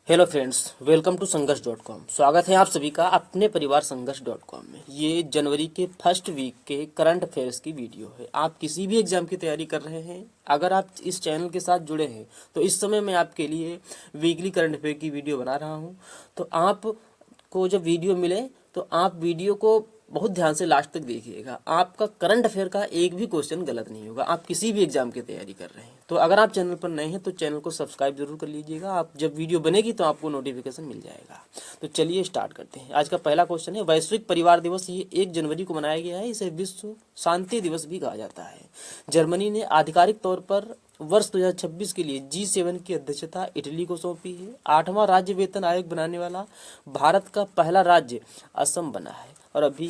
Hello friends, welcome to Sangharsh dot com. स्वागत है आप सभी का अपने परिवार संघर्ष.com में। ये जनवरी के फर्स्ट वीक के करंट अफेयर्स की वीडियो है। आप किसी भी एग्जाम की तैयारी कर रहे हैं, अगर आप इस चैनल के साथ जुड़े हैं तो इस समय मैं आपके लिए वीकली करंट अफेयर की वीडियो बना रहा हूँ। तो आपको जब वीडियो मिले तो आप वीडियो को बहुत ध्यान से लास्ट तक देखिएगा। आपका करंट अफेयर का एक भी क्वेश्चन गलत नहीं होगा। आप किसी भी एग्जाम की तैयारी कर रहे हैं तो अगर आप चैनल पर नए हैं तो चैनल को सब्सक्राइब जरूर कर लीजिएगा। आप जब वीडियो बनेगी तो आपको नोटिफिकेशन मिल जाएगा। तो चलिए स्टार्ट करते हैं। आज का पहला क्वेश्चन है, वैश्विक परिवार दिवस ये 1 जनवरी को मनाया गया है। इसे विश्व शांति दिवस भी कहा जाता है। जर्मनी ने आधिकारिक तौर पर वर्ष 2026 के लिए G7 की अध्यक्षता इटली को सौंपी है। 8वां राज्य वेतन आयोग बनाने वाला भारत का पहला राज्य असम बना है। और अभी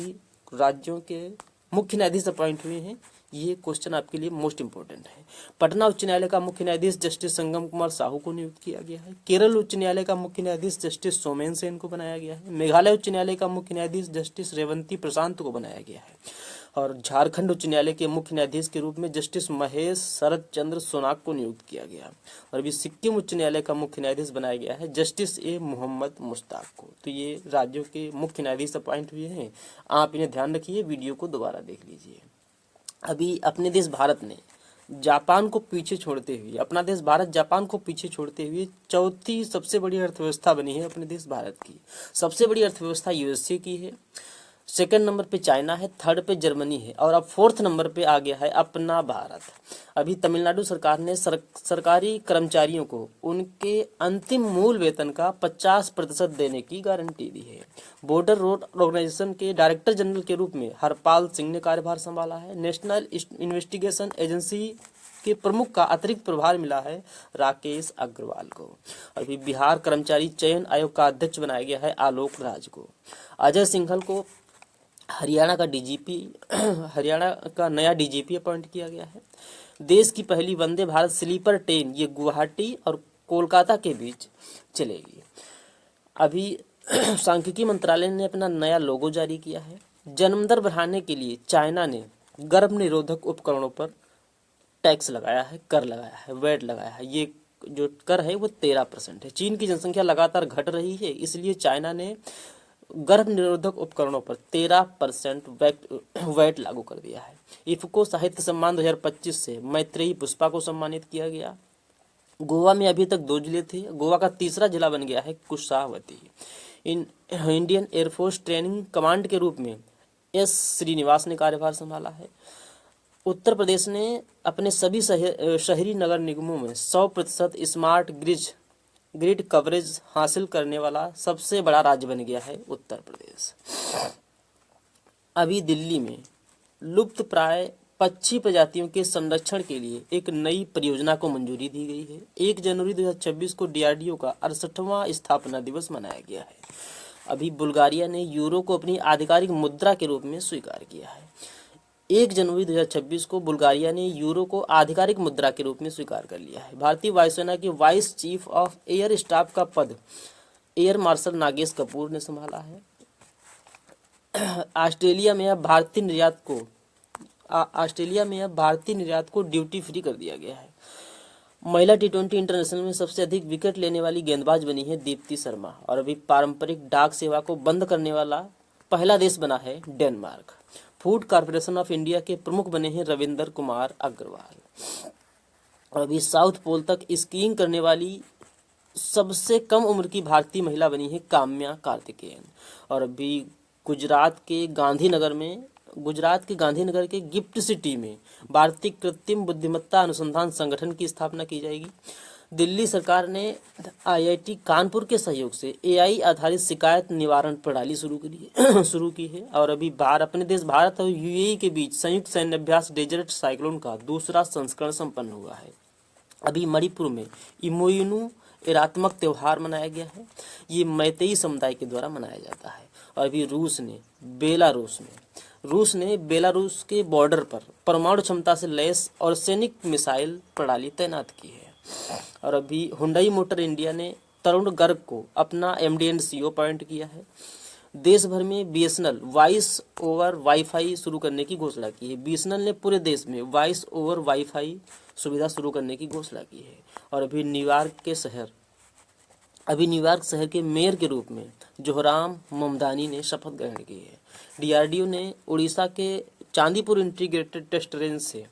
राज्यों के मुख्य न्यायाधीश अपॉइंट हुए हैं। ये क्वेश्चन आपके लिए मोस्ट इंपॉर्टेंट है। पटना उच्च न्यायालय का मुख्य न्यायाधीश जस्टिस संगम कुमार साहू को नियुक्त किया गया है। केरल उच्च न्यायालय का मुख्य न्यायाधीश जस्टिस सोमेन सेन को बनाया गया है। मेघालय उच्च न्यायालय का मुख्य न्यायाधीश जस्टिस रेवंती प्रशांत को बनाया गया है। और झारखंड उच्च न्यायालय के मुख्य न्यायाधीश के रूप में जस्टिस महेश शरद चंद्र सोनाक को नियुक्त किया गया। और अभी सिक्किम उच्च न्यायालय का मुख्य न्यायाधीश बनाया गया है जस्टिस ए मोहम्मद मुश्ताक को। तो ये राज्यों के मुख्य न्यायाधीश अपॉइंट हुए हैं। आप इन्हें ध्यान रखिए, वीडियो को दोबारा देख लीजिए। अभी अपने देश भारत ने जापान को पीछे छोड़ते हुए, अपना देश भारत जापान को पीछे छोड़ते हुए चौथी सबसे बड़ी अर्थव्यवस्था बनी है अपने देश भारत की। सबसे बड़ी अर्थव्यवस्था यूएसए की है। सेकंड नंबर पे चाइना है, थर्ड पे जर्मनी है और अब फोर्थ नंबर पे आ गया है अपना भारत। अभी तमिलनाडु सरकार ने सरकारी कर्मचारियों को उनके अंतिम मूल वेतन का 50% देने की गारंटी दी है। बॉर्डर रोड ऑर्गेनाइजेशन के डायरेक्टर जनरल के रूप में हरपाल सिंह ने कार्यभार संभाला है। नेशनल इन्वेस्टिगेशन एजेंसी के प्रमुख का अतिरिक्त प्रभार मिला है राकेश अग्रवाल को। अभी बिहार कर्मचारी चयन आयोग का अध्यक्ष बनाया गया है आलोक राज को। अजय सिंघल को हरियाणा का नया डीजीपी अपॉइंट किया गया है। देश की पहली वंदे भारत स्लीपर ट्रेन ये गुवाहाटी और कोलकाता के बीच चलेगी। अभी सांख्यिकी मंत्रालय ने अपना नया लोगो जारी किया है। जन्म दर बढ़ाने के लिए चाइना ने गर्भ निरोधक उपकरणों पर टैक्स लगाया है, कर लगाया है, वैट लगाया है। ये जो कर है वो 13% है। चीन की जनसंख्या लगातार घट रही है, इसलिए चाइना ने गर्भ निरोधक उपकरणों पर 13% वैट लागू कर दिया है। इफ्को साहित्य सम्मान 2025 से मैत्रेयी पुष्पा को सम्मानित किया गया। गोवा में अभी तक 2 जिले थे, गोवा का तीसरा जिला बन गया है Kushavati. Indian air force training command के रूप में एस श्रीनिवास ने कार्यभार संभाला है। उत्तर प्रदेश ने अपने सभी शहरी नगर निगमों में 100% स्मार्ट ग्रिड कवरेज हासिल करने वाला सबसे बड़ा राज्य बन गया है उत्तर प्रदेश। अभी दिल्ली में लुप्त प्राय पक्षी प्रजातियों के संरक्षण के लिए एक नई परियोजना को मंजूरी दी गई है। 1 जनवरी 2026 को डीआरडीओ का 68वां स्थापना दिवस मनाया गया है। अभी बुल्गारिया ने यूरो को अपनी आधिकारिक मुद्रा के रूप में स्वीकार किया है। 1 जनवरी 2026 को बुल्गारिया ने यूरो को आधिकारिक मुद्रा के रूप में स्वीकार कर लिया है। भारतीय वायुसेना के vice chief of air staff का पद एयर मार्शल नागेश कपूर ने संभाला है। ऑस्ट्रेलिया में अब भारतीय निर्यात को ड्यूटी फ्री कर दिया गया है। महिला T20 इंटरनेशनल में सबसे अधिक विकेट लेने वाली गेंदबाज बनी है दीप्ति शर्मा। और अभी पारंपरिक डाक सेवा को बंद करने वाला पहला देश बना है Denmark. Food corporation of India के प्रमुख बने हैं रविंदर कुमार अग्रवाल। और अभी साउथ पोल तक स्कीइंग करने वाली सबसे कम उम्र की भारतीय महिला बनी है काम्या कार्तिकेयन। और अभी गुजरात के गांधीनगर के गिफ्ट सिटी में भारतीय कृत्रिम बुद्धिमत्ता अनुसंधान संगठन की स्थापना की जाएगी। दिल्ली सरकार ने IIT कानपुर के सहयोग से AI आधारित शिकायत निवारण प्रणाली शुरू की है। और अभी अपने देश भारत और UAE के बीच संयुक्त सैन्य अभ्यास डेजर्ट साइक्लोन का दूसरा संस्करण संपन्न हुआ है। अभी मणिपुर में इमोइनू एरात्मक त्यौहार मनाया गया है। ये मैतेई समुदाय के द्वारा मनाया जाता है। और अभी रूस ने बेलारूस के बॉर्डर पर परमाणु क्षमता से लैस और सैनिक मिसाइल प्रणाली तैनात की है। और अभी हुंडई मोटर इंडिया ने तरुण गर्ग को अपना MD एंड CEO अपॉइंट किया है। देश भर में BSNL वॉइस ओवर वाईफाई शुरू करने की घोषणा की है। BSNL ने पूरे देश में वॉइस ओवर वाईफाई सुविधा शुरू करने की घोषणा की है। और अभी न्यूयॉर्क के शहर अभी न्यूयॉर्क शहर के मेयर के रूप में जोहराम ममदानी ने शपथ ग्रहण की है। डीआरडीओ ने उड़ीसा के चांदीपुर इंटीग्रेटेड टेस्ट रेंज से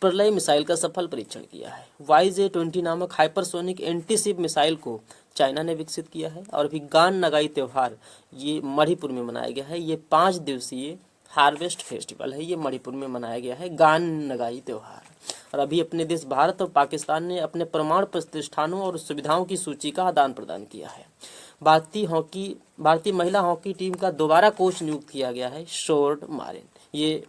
प्रलय मिसाइल का सफल परीक्षण किया है। YJ-20 नामक हाइपरसोनिक एंटीशिप मिसाइल को चाइना ने विकसित किया है। और अभी गान नगाई त्योहार ये मणिपुर में मनाया गया है। ये 5 दिवसीय हार्वेस्ट फेस्टिवल है, ये मणिपुर में मनाया गया है गान नगाई त्योहार। और अभी अपने देश भारत और पाकिस्तान ने अपने परमाणु प्रतिष्ठानों और सुविधाओं की सूची का आदान प्रदान किया है। भारतीय महिला हॉकी टीम का दोबारा कोच नियुक्त किया गया है, शोर्ड मारिन। ये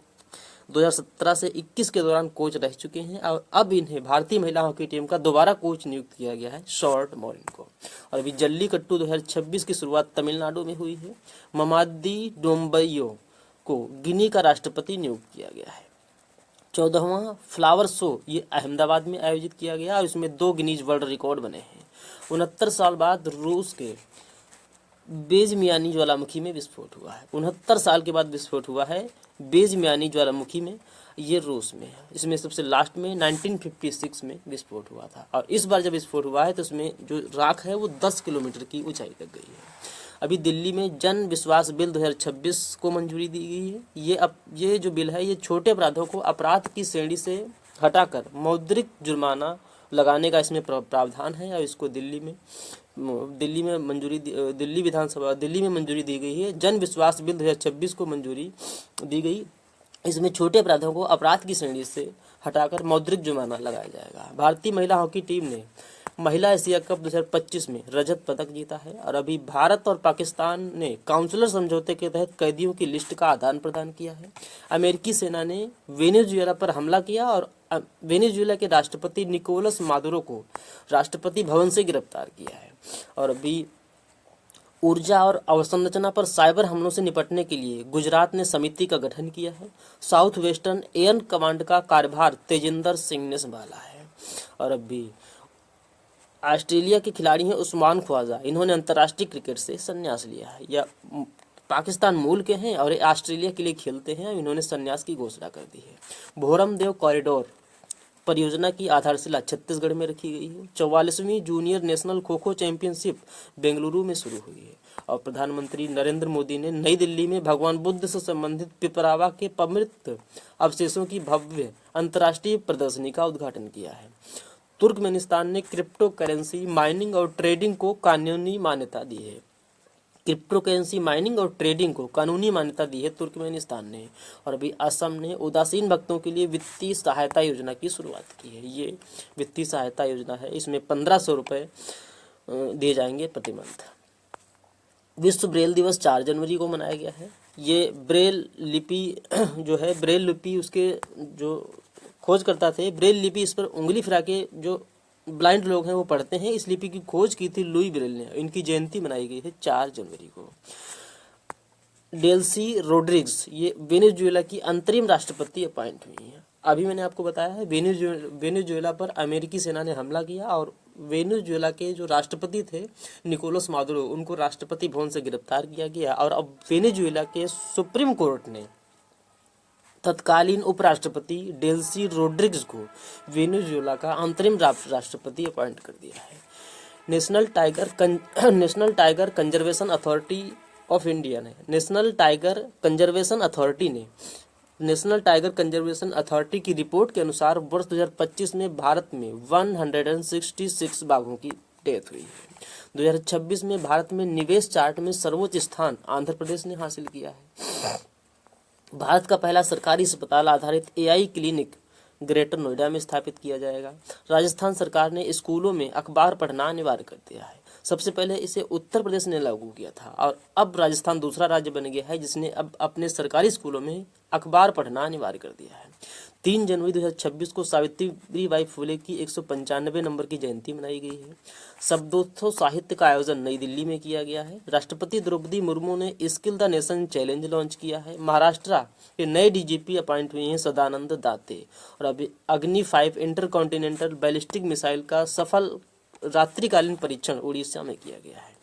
2017 से 21 के दौरान कोच रह चुके हैं और अब इन्हें भारतीय महिला हॉकी टीम का दोबारा कोच नियुक्त किया गया है, शॉर्ट मॉरिन को। और अभी जल्लीकट्टू 2026 की शुरुआत तमिलनाडु में हुई है। ममादी डोम्बैयो को गिनी का राष्ट्रपति नियुक्त किया गया है। 14वां फ्लावर शो ये अहमदाबाद में आयोजित किया गया और इसमें 2 गिनीज वर्ल्ड रिकॉर्ड बने हैं। 69 साल बाद रूस के बेजमियानी ज्वालामुखी में विस्फोट हुआ है। 69 साल के बाद विस्फोट हुआ है बेजमियानी ज्वालामुखी में, ये रूस में है। इसमें सबसे लास्ट में 1956 में विस्फोट हुआ था और इस बार जब विस्फोट हुआ है तो इसमें जो राख है वो 10 किलोमीटर की ऊंचाई तक गई है। अभी दिल्ली में जन विश्वास बिल 2026 को मंजूरी दी गई है। ये जो बिल है ये छोटे अपराधों को अपराध की श्रेणी से हटाकर मौद्रिक जुर्माना लगाने का इसमें प्रावधान है और इसको दिल्ली में मंजूरी दी गई है। जन विश्वास बिल 2026 को मंजूरी दी गई। इसमें छोटे अपराधों को अपराध की श्रेणी से हटाकर मौद्रिक जुर्माना लगाया जाएगा। भारतीय महिला हॉकी टीम ने महिला एशिया कप 2025 में रजत पदक जीता है। और अभी भारत और पाकिस्तान ने काउंसलर समझौते के तहत कैदियों की लिस्ट का आदान प्रदान किया है। अमेरिकी सेना ने वेनेजुएला पर हमला किया और वेनेजुएला के राष्ट्रपति निकोलस मादुरो को राष्ट्रपति भवन से गिरफ्तार किया है। और अभी ऊर्जा और अवसंरचना पर साइबर हमलों से निपटने के लिए गुजरात ने समिति का गठन किया है। साउथ वेस्टर्न एयर कमांड का कार्यभार तेजिंदर सिंह ने संभाला है। और अभी ऑस्ट्रेलिया के खिलाड़ी हैं उस्मान ख्वाजा, इन्होंने अंतर्राष्ट्रीय क्रिकेट से संन्यास लिया है। या पाकिस्तान मूल के हैं और ऑस्ट्रेलिया के लिए खेलते हैं, इन्होंने संन्यास की घोषणा कर दी है। भोरमदेव कॉरिडोर परियोजना की आधारशिला छत्तीसगढ़ में रखी गई है। 44वीं junior national kho kho championship Bengaluru में शुरू हुई है। और प्रधानमंत्री नरेंद्र मोदी ने नई दिल्ली में भगवान बुद्ध से संबंधित पिपरावा के पवित्र अवशेषों की भव्य अंतर्राष्ट्रीय प्रदर्शनी का उद्घाटन किया है। तुर्कमेनिस्तान ने क्रिप्टो करेंसी माइनिंग और ट्रेडिंग को कानूनी मान्यता दी है। क्रिप्टो करेंसी माइनिंग और ट्रेडिंग को कानूनी मान्यता दी है तुर्कमेनिस्तान ने। और अभी असम ने उदासीन भक्तों के लिए वित्तीय सहायता योजना की शुरुआत की है। ये वित्तीय सहायता योजना है, इसमें 1500 रुपये दिए जाएंगे प्रति मंथ। विश्व ब्रेल दिवस 4 जनवरी को मनाया गया है। ये ब्रेल लिपि जो है, ब्रेल लिपि उसके जो खोजकर्ता थे, ब्रेल लिपि इस पर उंगली फिरा के जो ब्लाइंड लोग हैं वो पढ़ते हैं, इस लिपि की खोज की थी लुई ब्रेल ने। इनकी जयंती मनाई गई है 4 जनवरी को। डेल्सी रोड्रिग्स ये वेनेजुएला की अंतरिम राष्ट्रपति अपॉइंट हुई हैं। अभी मैंने आपको बताया है वेनेजुएला पर अमेरिकी सेना ने हमला किया और वेनेजुएला के जो राष्ट्रपति थे निकोलस मादुरो, उनको राष्ट्रपति भवन से गिरफ्तार किया गया। और अब वेनेजुएला के सुप्रीम कोर्ट ने तत्कालीन उपराष्ट्रपति डेल्सी रोड्रिग्स को वेनेजुएला का अंतरिम राष्ट्रपति अपॉइंट कर दिया है। National tiger conservation authority of India ने नेशनल टाइगर कंजर्वेशन अथॉरिटी की रिपोर्ट के अनुसार वर्ष 2025 में भारत में 166 बाघों की डेथ हुई है। 2026 में भारत में निवेश चार्ट में सर्वोच्च स्थान आंध्र प्रदेश ने हासिल किया है। भारत का पहला सरकारी अस्पताल आधारित AI क्लिनिक ग्रेटर नोएडा में स्थापित किया जाएगा। राजस्थान सरकार ने स्कूलों में अखबार पढ़ना अनिवार्य कर दिया है। सबसे पहले इसे उत्तर प्रदेश ने लागू किया था और अब राजस्थान दूसरा राज्य बन गया है जिसने अब अपने सरकारी स्कूलों में अखबार पढ़ना अनिवार्य कर दिया है। 3 जनवरी 2026 को सावित्रीबाई फुले की 195 नंबर की जयंती मनाई गई है। शब्दोत्सव साहित्य का आयोजन नई दिल्ली में किया गया है। राष्ट्रपति द्रौपदी मुर्मू ने skill the nation challenge launch किया है। महाराष्ट्र के नए DGP अपॉइंट हुए हैं सदानंद दाते। और अभी अग्नि 5 इंटरकॉन्टिनेंटल बैलिस्टिक मिसाइल का सफल रात्रिकालीन परीक्षण उड़ीसा में किया गया है।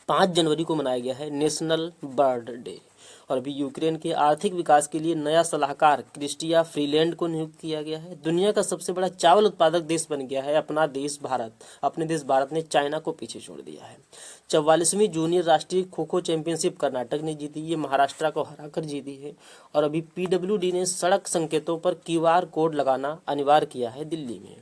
5 जनवरी को मनाया गया है नेशनल बर्ड डे। और अभी यूक्रेन के आर्थिक विकास के लिए नया सलाहकार क्रिस्टिया फ्रीलैंड को नियुक्त किया गया है। दुनिया का सबसे बड़ा चावल उत्पादक देश बन गया है अपना देश भारत। अपने देश भारत ने चाइना को पीछे छोड़ दिया है। 44वीं जूनियर राष्ट्रीय खो खो चैंपियनशिप कर्नाटक ने जीती, ये महाराष्ट्र को हराकर जीती है। और अभी पीडब्ल्यूडी ने सड़क संकेतों पर क्यूआर कोड लगाना अनिवार्य किया है दिल्ली में।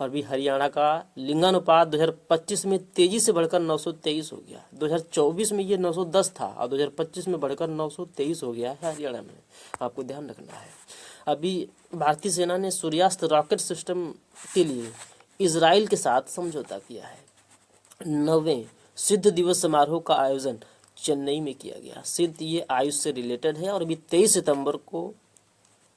और भी हरियाणा का लिंगानुपात 2025 में तेजी से बढ़कर 923 हो गया। 2024 में ये 910 था और 2025 में बढ़कर 923 हो गया है हरियाणा में, आपको ध्यान रखना है। अभी भारतीय सेना ने सूर्यास्त रॉकेट सिस्टम के लिए इजराइल के साथ समझौता किया है। 9वें सिद्ध दिवस समारोह का आयोजन चेन्नई में किया गया। सिद्ध ये आयुष से रिलेटेड है और अभी 23 सितंबर को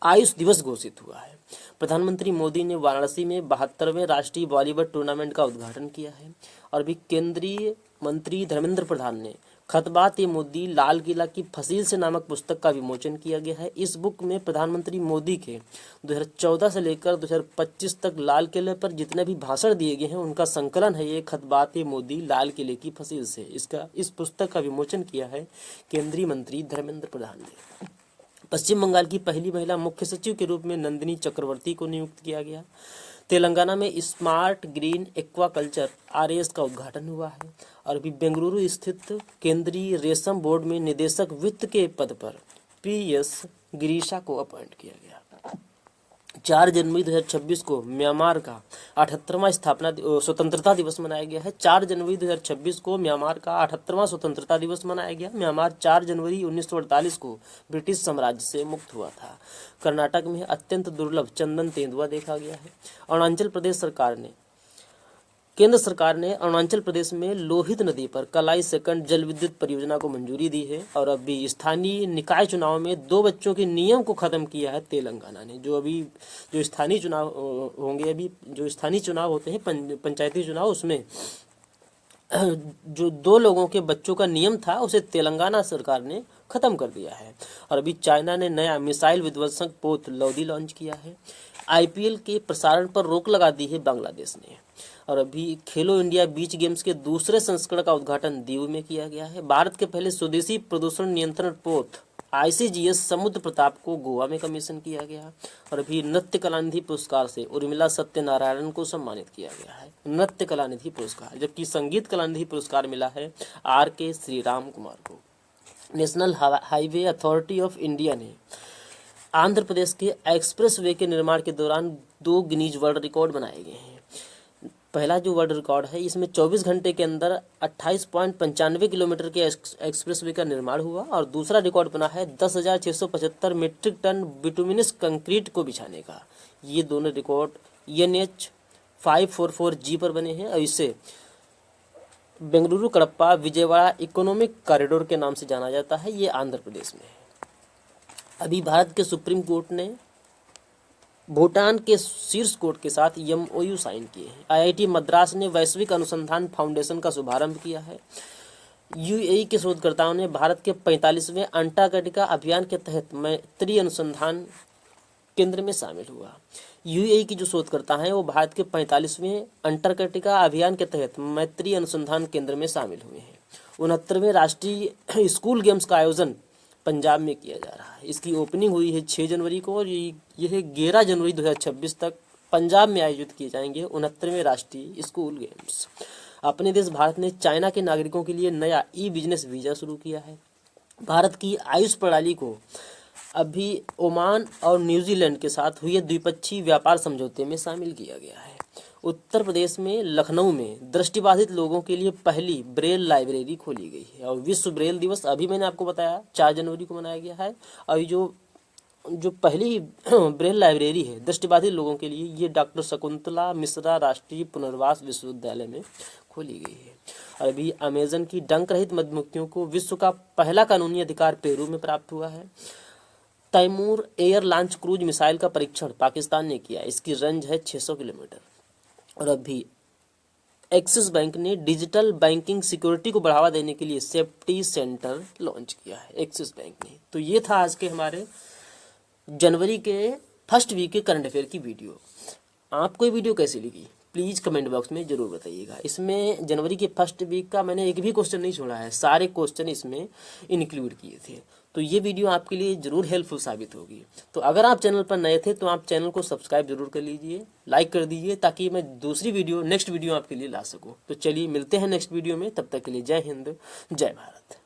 आयुष दिवस घोषित हुआ है। प्रधानमंत्री मोदी ने वाराणसी में 72वें राष्ट्रीय वॉलीबॉल टूर्नामेंट का उद्घाटन किया है। और अभी केंद्रीय मंत्री धर्मेंद्र प्रधान ने खतबात ए मोदी लाल किला की फसील से नामक पुस्तक का विमोचन किया गया है। इस बुक में प्रधानमंत्री मोदी के 2014 से लेकर 2025 तक लाल किले पर जितने भी भाषण दिए गए हैं उनका संकलन है ये खतबात ए मोदी लाल किले की फसील से। इस पुस्तक का विमोचन किया है केंद्रीय मंत्री धर्मेंद्र प्रधान ने। पश्चिम बंगाल की पहली महिला मुख्य सचिव के रूप में नंदिनी चक्रवर्ती को नियुक्त किया गया। तेलंगाना में स्मार्ट ग्रीन एक्वाकल्चर आरएएस का उद्घाटन हुआ है। और अभी बेंगलुरु स्थित केंद्रीय रेशम बोर्ड में निदेशक वित्त के पद पर पीएस गिरीशा को अपॉइंट किया गया। 4 जनवरी 2026 को म्यांमार का 78वां स्वतंत्रता दिवस मनाया गया है। 4 जनवरी 2026 को म्यांमार का 78वां स्वतंत्रता दिवस मनाया गया। म्यांमार 4 जनवरी 1948 को ब्रिटिश साम्राज्य से मुक्त हुआ था। कर्नाटक में अत्यंत दुर्लभ चंदन तेंदुआ देखा गया है। केंद्र सरकार ने अरुणाचल प्रदेश में लोहित नदी पर कलाई सेकंड जल विद्युत परियोजना को मंजूरी दी है। और अभी स्थानीय निकाय चुनाव में 2 बच्चों के नियम को खत्म किया है तेलंगाना ने। जो स्थानीय चुनाव होंगे, अभी जो स्थानीय चुनाव होते हैं पंचायती चुनाव, उसमें जो 2 लोगों के बच्चों का नियम था उसे तेलंगाना सरकार ने खत्म कर दिया है। और अभी चाइना ने नया मिसाइल विध्वंसक पोत लौदी लॉन्च किया है। आईपीएल के प्रसारण पर रोक लगा दी है बांग्लादेश ने। और अभी खेलो इंडिया बीच गेम्स के दूसरे संस्करण का उद्घाटन दीव में किया गया है। भारत के पहले स्वदेशी प्रदूषण नियंत्रण पोत आईसीजीएस समुद्र प्रताप को गोवा में कमीशन किया गया। और अभी नृत्य कलानिधि पुरस्कार से उर्मिला सत्यनारायण को सम्मानित किया गया है, नृत्य कलानिधि पुरस्कार। जबकि संगीत कलानिधि पुरस्कार मिला है आर.के. श्रीराम कुमार को। National highway authority of India ने आंध्र प्रदेश के एक्सप्रेस वे के निर्माण के दौरान 2 गिनीज वर्ल्ड रिकॉर्ड बनाए गए हैं। पहला जो वर्ल्ड रिकॉर्ड है इसमें 24 घंटे के अंदर 28.95 किलोमीटर के एक्सप्रेस वे का निर्माण हुआ। और दूसरा रिकॉर्ड बना है 10,675 मीट्रिक टन बिटुमिनस कंक्रीट को बिछाने का। ये दोनों रिकॉर्ड NH 544G पर बने हैं और इसे बेंगलुरु कडप्पा विजयवाड़ा इकोनॉमिक कॉरिडोर के नाम से जाना जाता है। ये आंध्र प्रदेश में है। अभी भारत के सुप्रीम कोर्ट ने भूटान के शीर्ष कोर्ट के साथ MOU साइन किए हैं। IIT मद्रास ने वैश्विक अनुसंधान फाउंडेशन का शुभारंभ किया है। UAE के शोधकर्ताओं ने भारत के 45वें अंटार्कटिका अभियान के तहत मैत्री अनुसंधान केंद्र में शामिल हुआ। UAE की जो शोधकर्ता हैं वो भारत के 45वें अंटार्कटिका अभियान के तहत मैत्री अनुसंधान केंद्र में शामिल हुए हैं। 69वें राष्ट्रीय स्कूल गेम्स का आयोजन पंजाब में किया जा रहा है। इसकी ओपनिंग हुई है 6 जनवरी को और यह 11 जनवरी 2026 तक पंजाब में आयोजित किए जाएंगे 69वें राष्ट्रीय स्कूल गेम्स। अपने देश भारत ने चाइना के नागरिकों के लिए नया ई-बिजनेस वीज़ा शुरू किया है। भारत की आयुष प्रणाली को अभी ओमान और न्यूजीलैंड के साथ हुए द्विपक्षीय व्यापार समझौते में शामिल किया गया है। उत्तर प्रदेश में लखनऊ में दृष्टिबाधित लोगों के लिए पहली ब्रेल लाइब्रेरी खोली गई है। और विश्व ब्रेल दिवस अभी मैंने आपको बताया 4 जनवरी को मनाया गया है। और जो पहली ब्रेल लाइब्रेरी है दृष्टिबाधित लोगों के लिए, ये डॉक्टर शकुंतला मिश्रा राष्ट्रीय पुनर्वास विश्वविद्यालय में खोली गई है। और अभी अमेजन की डंक रहित मधुमक्खियों को विश्व का पहला कानूनी अधिकार पेरू में प्राप्त हुआ है। Taimur air launch cruise missile का परीक्षण पाकिस्तान ने किया। इसकी रेंज है 600 किलोमीटर। और अभी एक्सिस बैंक ने डिजिटल बैंकिंग सिक्योरिटी को बढ़ावा देने के लिए सेफ्टी सेंटर लॉन्च किया है एक्सिस बैंक ने। तो ये था आज के हमारे जनवरी के फर्स्ट वीक के करंट अफेयर की वीडियो। आपको ये वीडियो कैसी लगी प्लीज़ कमेंट बॉक्स में ज़रूर बताइएगा। इसमें जनवरी के फर्स्ट वीक का मैंने एक भी क्वेश्चन नहीं छोड़ा है, सारे क्वेश्चन इसमें इंक्लूड किए थे। तो ये वीडियो आपके लिए ज़रूर हेल्पफुल साबित होगी। तो अगर आप चैनल पर नए थे तो आप चैनल को सब्सक्राइब जरूर कर लीजिए, लाइक कर दीजिए, ताकि मैं दूसरी वीडियो नेक्स्ट वीडियो आपके लिए ला सकूँ। तो चलिए मिलते हैं नेक्स्ट वीडियो में, तब तक के लिए जय हिंद, जय भारत।